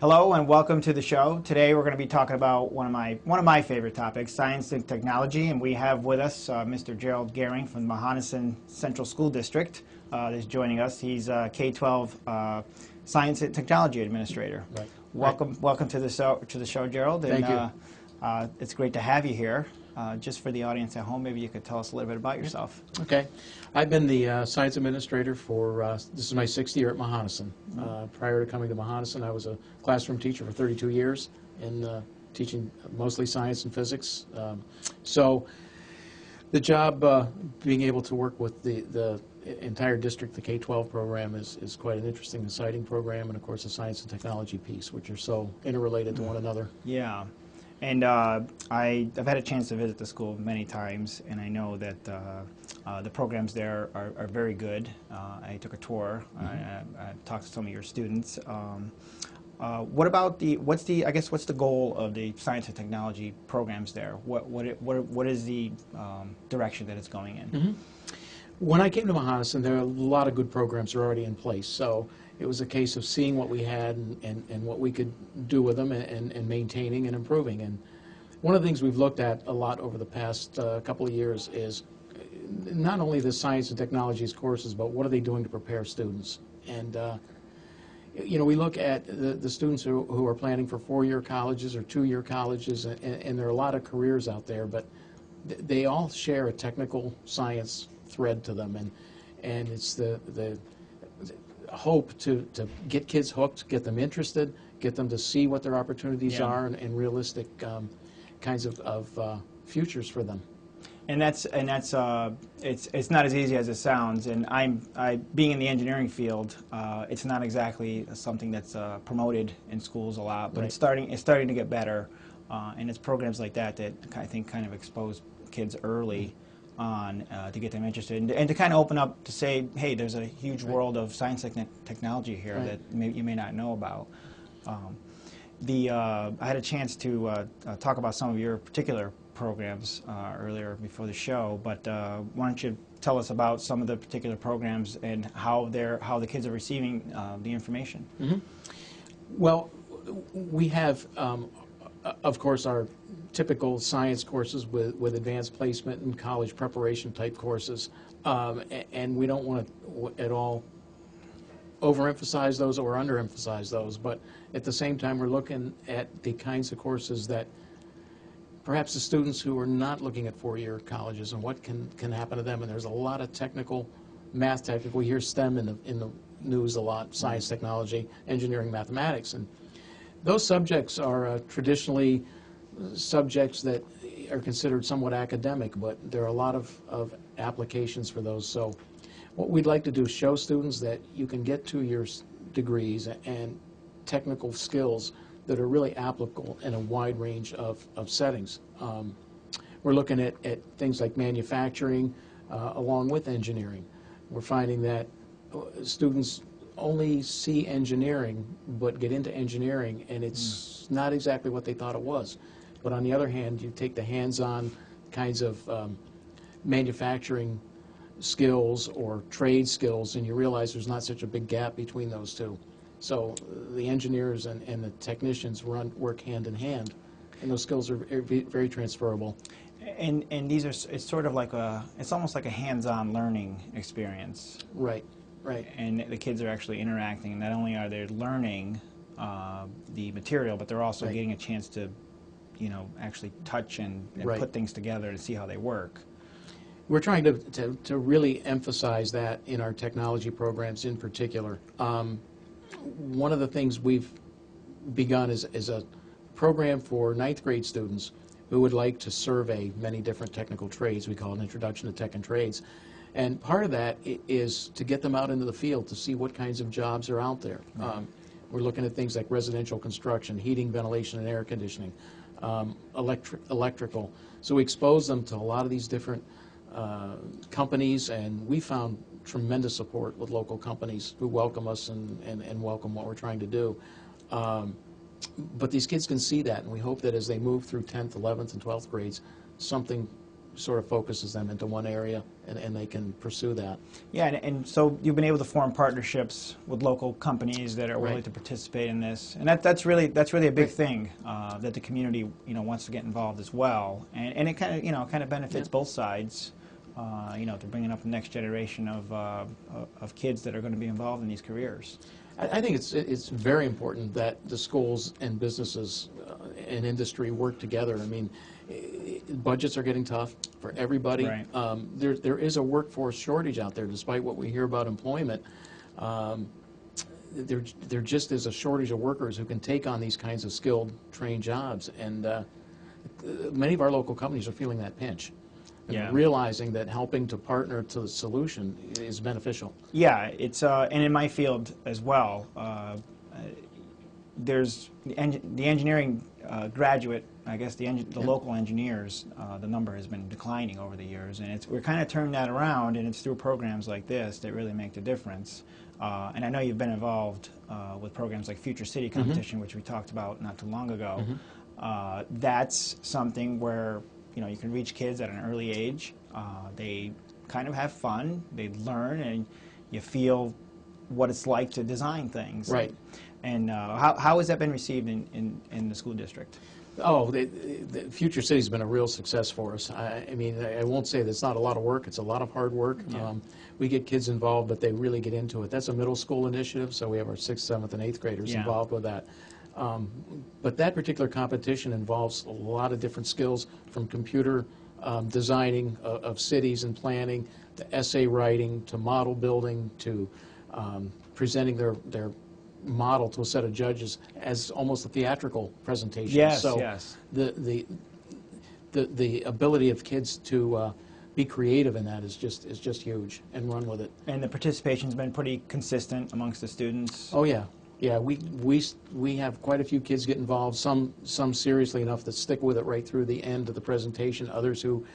Hello and welcome to the show. Today we're going to be talking about one of my favorite topics, science and technology, and we have with us Mr. Gerald Gehring from the Mohonasen Central School District is joining us. He's K-12 Science and Technology Administrator. Right. Welcome to the show, Gerald. Thank you. It's great to have you here. Just for the audience at home, maybe you could tell us a little bit about yourself. Okay. I've been the science administrator for, this is my 6th year at Mohonasen. Prior to coming to Mohonasen, I was a classroom teacher for 32 years in teaching mostly science and physics. So the job, being able to work with the entire district, the K-12 program, is quite an interesting, exciting program, and of course the science and technology piece, which are so interrelated to one another. Yeah. And I've had a chance to visit the school many times, and I know that the programs there are very good. I took a tour. I talked to some of your students. What's the goal of the science and technology programs there? What is the direction that it's going in? Mm-hmm. When I came to Mohonasen, there are a lot of good programs already in place. So it was a case of seeing what we had and what we could do with them and maintaining and improving. And one of the things we've looked at a lot over the past couple of years is not only the science and technologies courses, but what are they doing to prepare students? And you know, we look at the students who are planning for 4-year colleges or 2-year colleges, and there are a lot of careers out there, but they all share a technical science thread to them, and it's the hope to get kids hooked, get them interested, get them to see what their opportunities are and realistic kinds of futures for them. And it's not as easy as it sounds. And being in the engineering field, it's not exactly something that's promoted in schools a lot, but Right. it's starting to get better. And it's programs like that I think kind of expose kids early on to get them interested and to kind of open up to say, hey, there's a huge world of science and technology here that you may not know about. I had a chance to talk about some of your particular programs earlier before the show, but why don't you tell us about some of the particular programs and how the kids are receiving the information? Mm-hmm. Well, we have, of course, our typical science courses with advanced placement and college preparation type courses, and we don't want to at all overemphasize those or underemphasize those, but at the same time we're looking at the kinds of courses that perhaps the students who are not looking at 4-year colleges and what can happen to them. And there's a lot of math technical. We hear STEM in the news a lot: science, technology, engineering, mathematics, and those subjects are traditionally subjects that are considered somewhat academic, but there are a lot of applications for those. So what we'd like to do is show students that you can get 2-year degrees and technical skills that are really applicable in a wide range of settings. We're looking at things like manufacturing along with engineering. We're finding that students only see engineering but get into engineering and it's not exactly what they thought it was. But on the other hand, you take the hands-on kinds of manufacturing skills or trade skills and you realize there's not such a big gap between those two. So the engineers and the technicians work hand in hand, and those skills are very transferable. And it's sort of like it's almost like a hands-on learning experience. Right, right. And the kids are actually interacting. Not only are they learning the material, but they're also getting a chance to, actually touch and put things together to see how they work. We're trying to really emphasize that in our technology programs in particular. One of the things we've begun is a program for 9th grade students who would like to survey many different technical trades. We call it Introduction to Tech and Trades. And part of that is to get them out into the field to see what kinds of jobs are out there. We're looking at things like residential construction, heating, ventilation, and air conditioning, electrical. So we expose them to a lot of these different companies, and we found tremendous support with local companies who welcome us and welcome what we're trying to do. But these kids can see that, and we hope that as they move through 10th, 11th, and 12th grades, something sort of focuses them into one area, and they can pursue that. Yeah, and so you've been able to form partnerships with local companies that are willing Right. to participate in this, and that's really a big thing, that the community wants to get involved as well, and it kind of benefits both sides. To bringing up the next generation of kids that are going to be involved in these careers. I think it's very important that the schools and businesses and industry work together. I mean, budgets are getting tough for everybody. Right. There is a workforce shortage out there, despite what we hear about employment. There just is a shortage of workers who can take on these kinds of skilled, trained jobs, and many of our local companies are feeling that pinch. And realizing that helping to partner to the solution is beneficial. Yeah, it's and in my field as well. There's the engineering graduate. I guess the local engineers. The number has been declining over the years, and we're kind of turning that around, and it's through programs like this that really make the difference. And I know you've been involved with programs like Future City Competition, which we talked about not too long ago. That's something where you can reach kids at an early age. They kind of have fun. They learn, and you feel what it's like to design things. Right. And how has that been received in the school district? Oh, the Future City's been a real success for us. I mean, I won't say that it's not a lot of work. It's a lot of hard work. Yeah. We get kids involved, but they really get into it. That's a middle school initiative, so we have our 6th, 7th, and 8th graders involved with that. But that particular competition involves a lot of different skills, from computer designing of cities and planning, to essay writing, to model building, to presenting their model to a set of judges as almost a theatrical presentation. Yes, so yes. The ability of kids to be creative in that is just huge, and run with it. And the participation's been pretty consistent amongst the students. Oh yeah. Yeah, we have quite a few kids get involved, some seriously enough that stick with it right through the end of the presentation, others who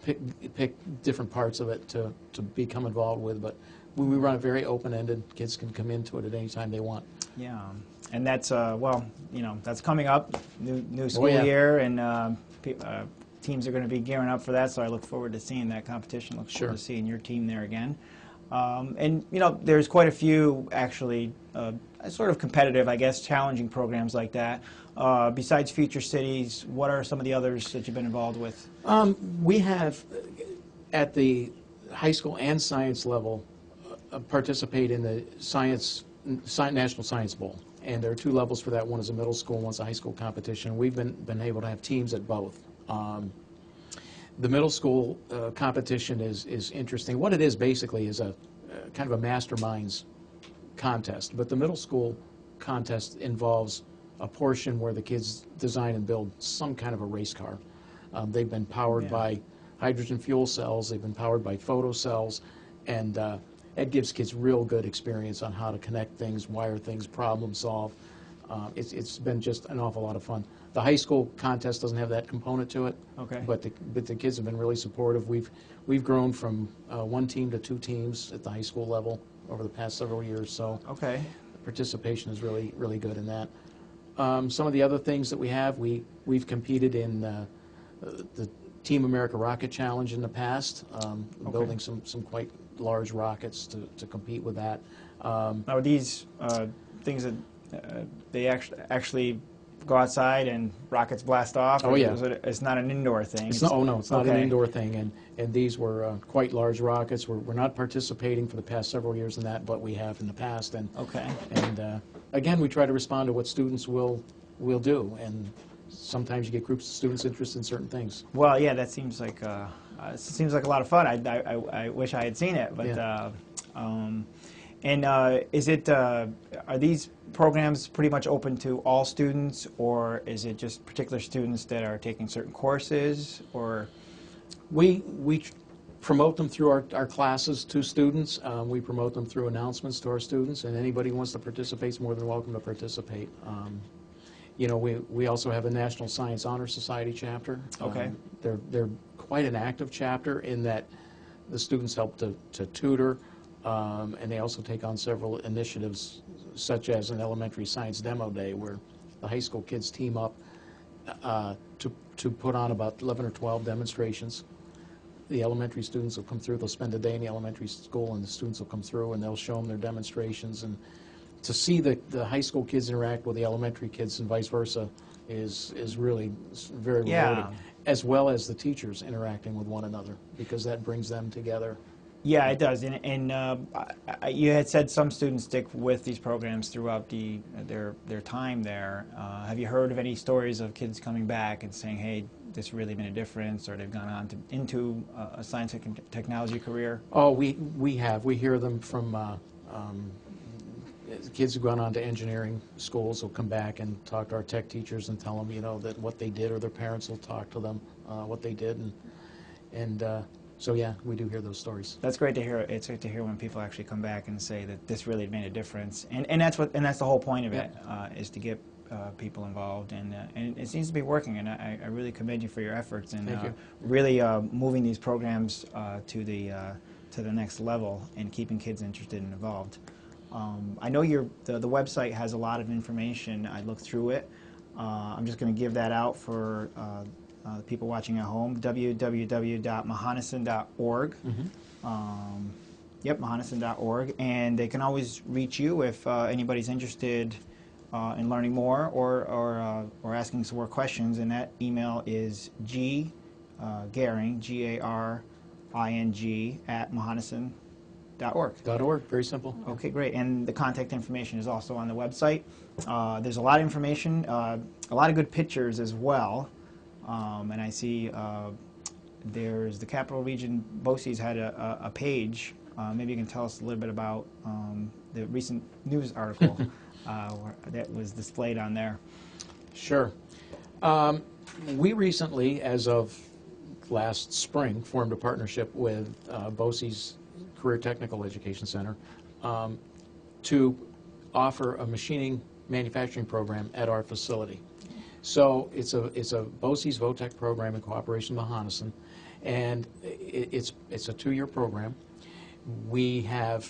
pick different parts of it to become involved with. But we run it very open-ended. Kids can come into it at any time they want. Yeah, and that's, that's coming up, new school yeah. year, and teams are going to be gearing up for that, so I look forward to seeing that competition. Look forward to seeing your team there again. And there's quite a few actually sort of competitive, I guess, challenging programs like that. Besides Future Cities, what are some of the others that you've been involved with? We have, at the high school and science level, participate in the National Science Bowl. And there are 2 levels for that. One is a middle school, one's a high school competition. We've been able to have teams at both. The middle school competition is interesting. What it is basically is a kind of a masterminds contest, but the middle school contest involves a portion where the kids design and build some kind of a race car. They've been powered by hydrogen fuel cells, they've been powered by photocells, and it gives kids real good experience on how to connect things, wire things, problem solve. It's been just an awful lot of fun. The high school contest doesn't have that component to it. Okay. But the kids have been really supportive. We've grown from 1 team to 2 teams at the high school level over the past several years. So Okay. the participation is really good in that. Some of the other things that we have, we've competed in the Team America Rocket Challenge in the past, building some quite large rockets to compete with that. Now, are these things that they actually go outside and rockets blast off? Oh, yeah. It's not an indoor thing? It's not an okay. indoor thing, and these were quite large rockets. We're not participating for the past several years in that, but we have in the past. And again, we try to respond to what students will do, and sometimes you get groups of students interested in certain things. Well, yeah, that seems like a lot of fun. I wish I had seen it, but is it are these programs pretty much open to all students, or is it just particular students that are taking certain courses? Or we promote them through our classes to students. We promote them through announcements to our students, and anybody who wants to participate is more than welcome to participate. We also have a National Science Honor Society chapter. Okay. They're quite an active chapter in that the students help to tutor, and they also take on several initiatives, such as an elementary science demo day where the high school kids team up to put on about 11 or 12 demonstrations the elementary students will come through. They'll spend a day in the elementary school, and the students will come through, and they'll show them their demonstrations. And to see the high school kids interact with the elementary kids and vice versa is really very rewarding, as well as the teachers interacting with one another, because that brings them together. Yeah, it does. And you had said some students stick with these programs throughout their time there. Have you heard of any stories of kids coming back and saying, hey, this really made a difference, or they've gone on into a science and technology career? Oh, we have. We hear them from kids who've gone on to engineering schools will come back and talk to our tech teachers and tell them, you know, that what they did, or their parents will talk to them what they did, and so yeah, we do hear those stories. That's great to hear. It's great to hear when people actually come back and say that this really made a difference, and that's the whole point of it, is to get people involved, and it seems to be working. And I really commend you for your efforts and really moving these programs to the next level and keeping kids interested and involved. I know the website has a lot of information. I looked through it. I'm just going to give that out for the people watching at home, www.mohonasen.org. Mohonasen.org, and they can always reach you if anybody's interested in learning more or asking some more questions, and that email is Garing, Garing, at mohonasen.org. .org, very simple. Okay, great. And the contact information is also on the website. There's a lot of information, a lot of good pictures as well. And I see there's the Capital Region BOCES had a page. Maybe you can tell us a little bit about the recent news article that was displayed on there. Sure. We recently, as of last spring, formed a partnership with BOCES Career Technical Education Center to offer a machining manufacturing program at our facility. So it's a BOCES VOTEC program in cooperation with Mohonasen, and it's a 2-year program. We have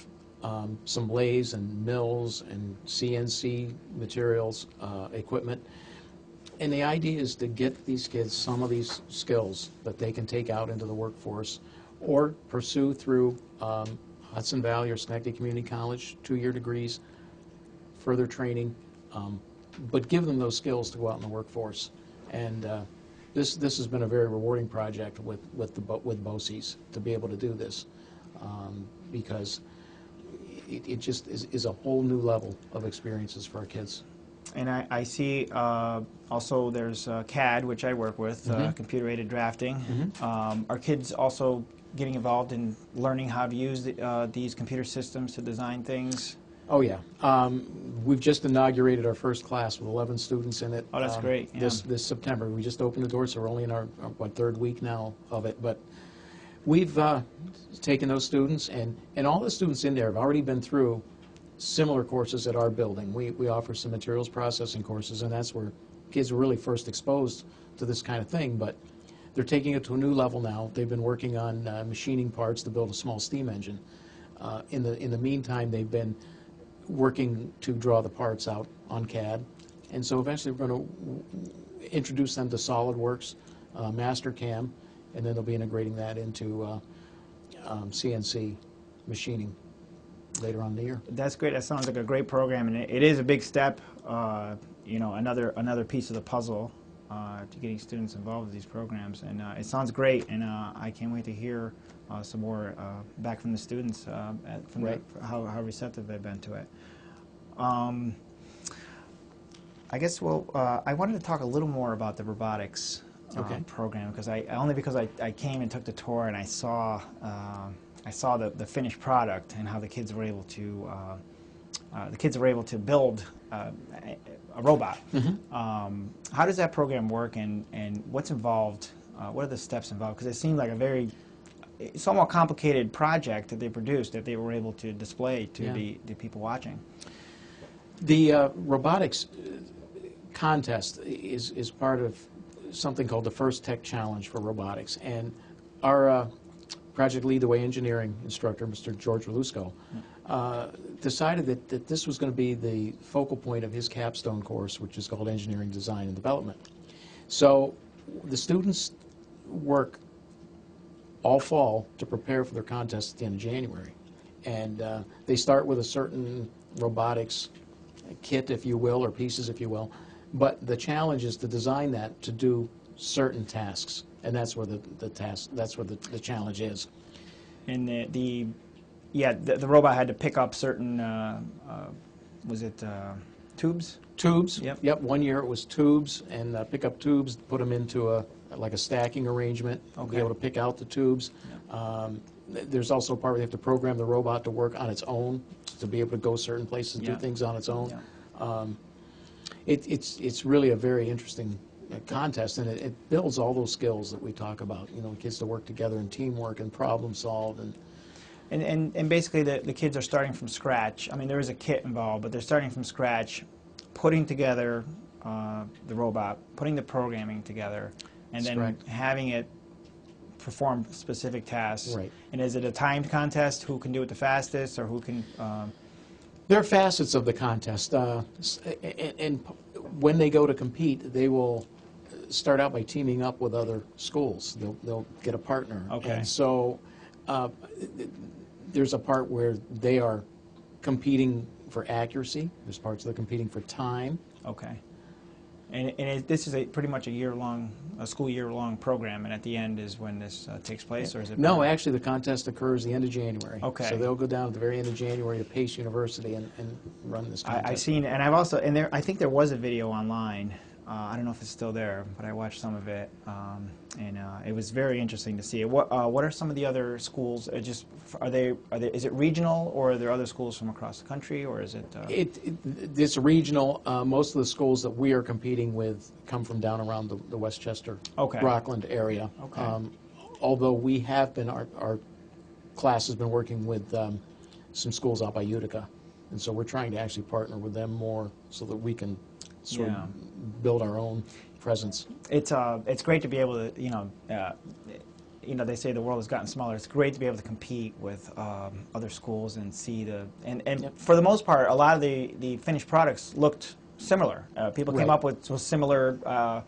some lathes and mills and CNC materials, equipment, and the idea is to get these kids some of these skills that they can take out into the workforce or pursue through Hudson Valley or Schenectady Community College, 2-year degrees, further training, but give them those skills to go out in the workforce. And this has been a very rewarding project with BOCES to be able to do this, because it just is a whole new level of experiences for our kids. And I see also there's CAD, which I work with, computer-aided drafting. Are kids also getting involved in learning how to use these computer systems to design things? Oh yeah, we've just inaugurated our first class with 11 students in it. Oh, that's great. Yeah. This September. We just opened the doors, so we're only in our 3rd week now of it. But we've taken those students, and all the students in there have already been through similar courses at our building. We offer some materials processing courses, and that's where kids were really first exposed to this kind of thing. But they're taking it to a new level now. They've been working on machining parts to build a small steam engine. In the meantime, they've been working to draw the parts out on CAD, and so eventually we're going to introduce them to SolidWorks, Mastercam, and then they'll be integrating that into CNC machining later on in the year. That's great. That sounds like a great program, and it is a big step. You know, another piece of the puzzle to getting students involved with these programs, and it sounds great. And I can't wait to hear some more back from the students how receptive they've been to it. I guess I wanted to talk a little more about the robotics program, because I came and took the tour, and I saw the finished product and how the kids were able to build a robot. How does that program work, and what's involved? What are the steps involved? Because it seemed like a very somewhat complicated project that they produced that they were able to display to the people watching. The robotics contest is part of something called the First Tech Challenge for robotics, and our project lead, the way engineering instructor, Mr. George Relusco, decided that this was going to be the focal point of his capstone course, which is called Engineering Design and Development. So the students work all fall to prepare for their contest at the end of January. And they start with a certain robotics kit, if you will, or pieces, if you will. But the challenge is to design that to do certain tasks, and that's where the challenge is. And the robot had to pick up certain was it tubes? Tubes. Yep. Yep. 1 year it was tubes, and pick up tubes, put them into like a stacking arrangement. Okay. Be able to pick out the tubes. Yep. There's also a part where they have to program the robot to work on its own, to be able to go certain places and do things on its own. It's really a very interesting contest, and it builds all those skills that we talk about. You know, kids to work together and teamwork and problem solve And basically the kids are starting from scratch. I mean, there is a kit involved, but they're starting from scratch, putting together the robot, putting the programming together, and then having it perform specific tasks. Right. And is it a timed contest? Who can do it the fastest, or who can? There are facets of the contest, and when they go to compete, they will start out by teaming up with other schools. They'll get a partner. Okay. And so there's a part where they are competing for accuracy. There's parts they're competing for time. Okay. And this is pretty much a school year-long program, and at the end is when this takes place, or is it? No, actually, the contest occurs the end of January. Okay. So they'll go down at the very end of January to Pace University and run this contest. I've seen, and I've also, and I think there was a video online. I don't know if it's still there, but I watched some of it, and it was very interesting to see. What are some of the other schools? Is it regional, or are there other schools from across the country, or is it? It's regional. Most of the schools that we are competing with come from down around the Westchester, Rockland area. Okay. Although we have been, our class has been working with some schools out by Utica, and so we're trying to actually partner with them more so that we can sort of build our own presence. It's great to be able to, they say the world has gotten smaller. It's great to be able to compete with other schools and see and for the most part, a lot of the finished products looked similar. People came up with similar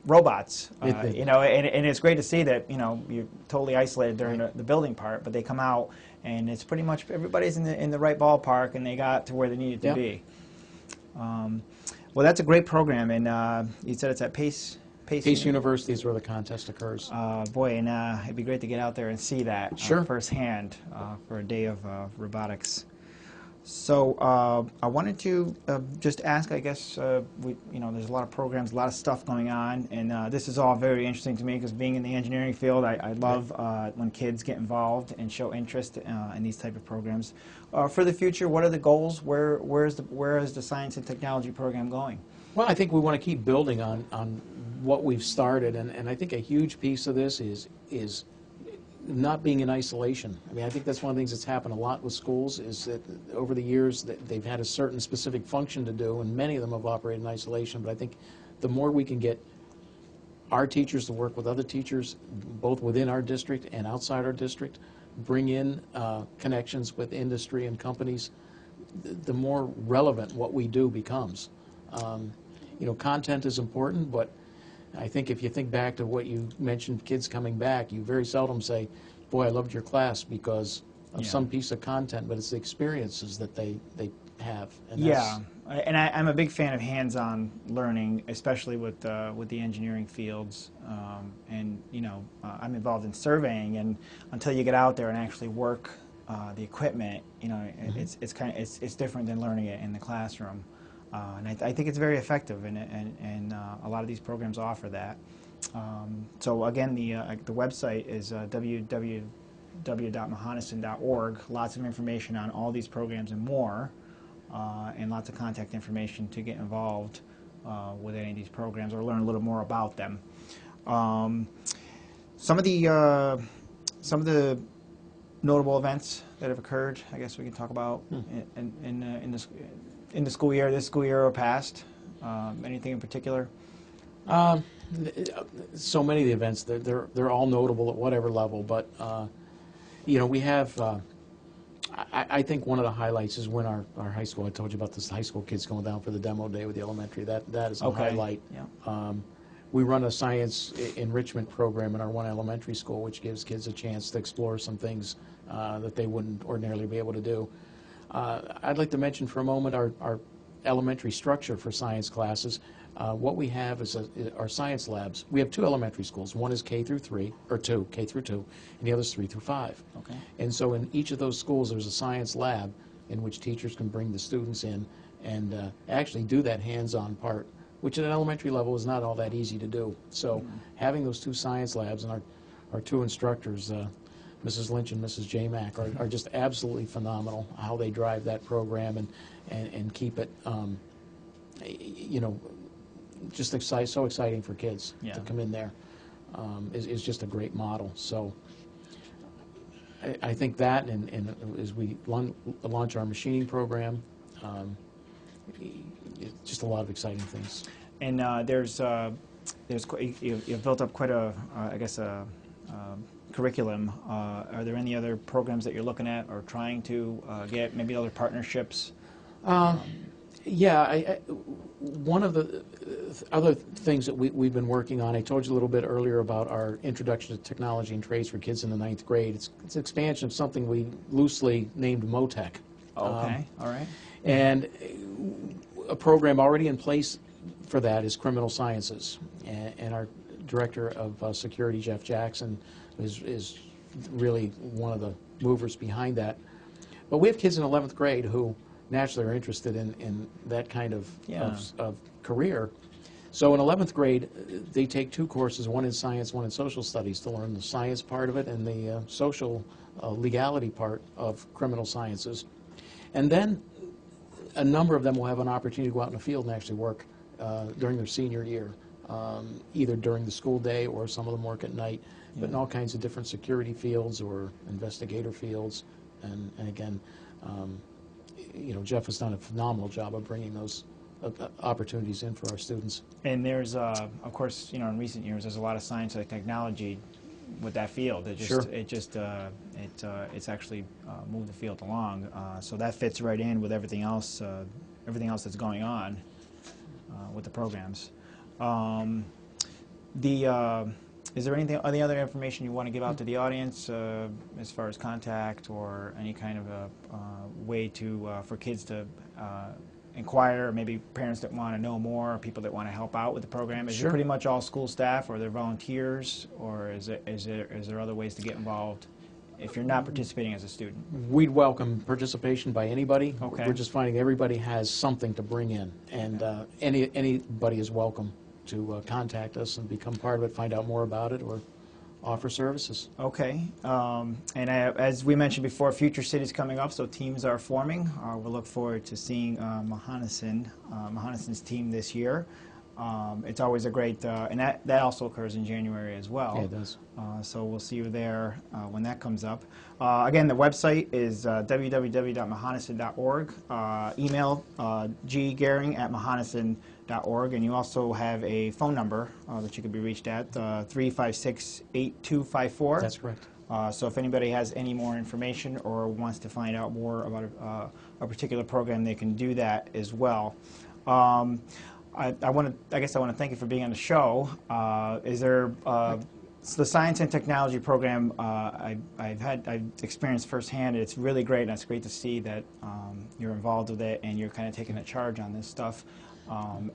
robots, and it's great to see that, you're totally isolated during the building part, but they come out and it's pretty much everybody's in the right ballpark, and they got to where they needed to be. Well, that's a great program, and you said it's at Pace University is where the contest occurs. Boy, and it'd be great to get out there and see that firsthand for a day of robotics. So I wanted to just ask, I guess, there's a lot of programs, a lot of stuff going on, and this is all very interesting to me because being in the engineering field, I love when kids get involved and show interest in these type of programs. For the future, what are the goals? Where is the science and technology program going? Well, I think we want to keep building on what we've started, and I think a huge piece of this is not being in isolation. I mean, I think that's one of the things that's happened a lot with schools is that over the years that they've had a certain specific function to do, and many of them have operated in isolation. But I think the more we can get our teachers to work with other teachers, both within our district and outside our district, bring in connections with industry and companies, the more relevant what we do becomes. Content is important, but I think if you think back to what you mentioned, kids coming back, you very seldom say, boy, I loved your class because of some piece of content, but it's the experiences that they have. And I'm a big fan of hands-on learning, especially with the engineering fields. I'm involved in surveying, and until you get out there and actually work the equipment, it's different than learning it in the classroom. And I think it's very effective, and a lot of these programs offer that. So again, the website is www.mohonasen.org. Lots of information on all these programs and more, and lots of contact information to get involved with any of these programs or learn a little more about them. Some of the notable events that have occurred, I guess we can talk about in the school year, this school year or past. Anything in particular? So many of the events, they're all notable at whatever level, but we have, I think one of the highlights is when our high school, I told you about this high school kids going down for the demo day with the elementary, that is a highlight. Yeah. we run a science enrichment program in our one elementary school, which gives kids a chance to explore some things that they wouldn't ordinarily be able to do. I'd like to mention for a moment our elementary structure for science classes. What we have is our science labs. We have 2 elementary schools. One is K through 3, or 2, K through 2, and the other is 3 through 5. Okay. And so in each of those schools, there's a science lab in which teachers can bring the students in and actually do that hands-on part, which at an elementary level is not all that easy to do. So having those 2 science labs and our 2 instructors, Mrs. Lynch and Mrs. J. Mack, are just absolutely phenomenal, how they drive that program and keep it, you know, just so exciting for kids to come in there. Is just a great model. So I think that, and as we launch our machining program, just a lot of exciting things. And you've built up quite a, I guess, a curriculum. Are there any other programs that you're looking at or trying to get, maybe other partnerships? Yeah, one of the other things that we've been working on, I told you a little bit earlier about our Introduction to Technology and Trades for kids in the 9th grade. It's an expansion of something we loosely named MOTEC. Okay, all right. And a program already in place for that is criminal sciences. And our director of security, Jeff Jackson, is really one of the movers behind that. But we have kids in 11th grade who naturally are interested in that kind of career. So in 11th grade, they take 2 courses, one in science, one in social studies, to learn the science part of it and the social legality part of criminal sciences. And then a number of them will have an opportunity to go out in the field and actually work during their senior year, either during the school day or some of them work at night, but in all kinds of different security fields or investigator fields. And again, you know, Jeff has done a phenomenal job of bringing those opportunities in for our students. And there's, of course, you know, in recent years, there's a lot of science and technology with that field. It's actually moved the field along. So that fits right in with everything else that's going on with the programs. Is there any other information you want to give out to the audience as far as contact or any kind of a way for kids to inquire, or maybe parents that want to know more, or people that want to help out with the program? Is it pretty much all school staff, or are there volunteers, or is there other ways to get involved if you're not participating as a student? We'd welcome participation by anybody. Okay. We're just finding everybody has something to bring in, and anybody is welcome to contact us and become part of it, find out more about it, or offer services. Okay. As we mentioned before, Future City's coming up, so teams are forming. We'll look forward to seeing Mohonasen's team this year. It's always a great, and that also occurs in January as well. Yeah, it does. So we'll see you there when that comes up. Again, the website is www.mohonasen.org. Email ggaring@mohonasen.org, and you also have a phone number that you can be reached at, 356-8254. That's correct. So if anybody has any more information or wants to find out more about a particular program, they can do that as well. I guess I want to thank you for being on the show. Is there the science and technology program? I've experienced firsthand. It's really great, and it's great to see that you're involved with it and you're kind of taking a charge on this stuff.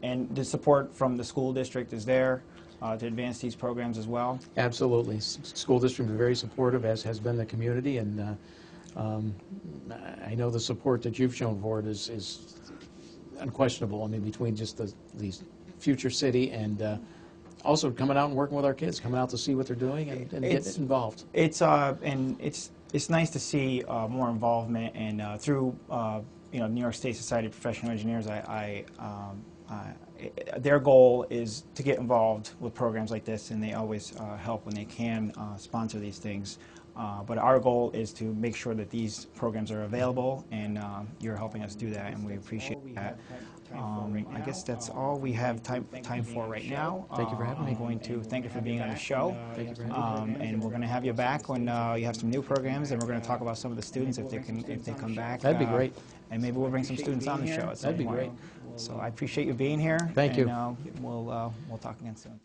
And the support from the school district is there to advance these programs as well. Absolutely, school district is very supportive, as has been the community, and I know the support that you've shown for it is unquestionable. I mean, between just these Future City and also coming out and working with our kids, coming out to see what they're doing and getting involved. It's nice to see more involvement, and through New York State Society of Professional Engineers, their goal is to get involved with programs like this, and they always help when they can sponsor these things. But our goal is to make sure that these programs are available, and you're helping us do that, and we appreciate that. I guess that's all we have time for right now. Thank you for having me. I'm going to thank you for being on the show. Thank you for having me. And we're going to have you back when you have some new programs, and we're going to talk about some of the students if they come back. That'd be great. And maybe we'll bring some students on the show at some point. That'd be great. So I appreciate you being here. Thank you. And we'll talk again soon.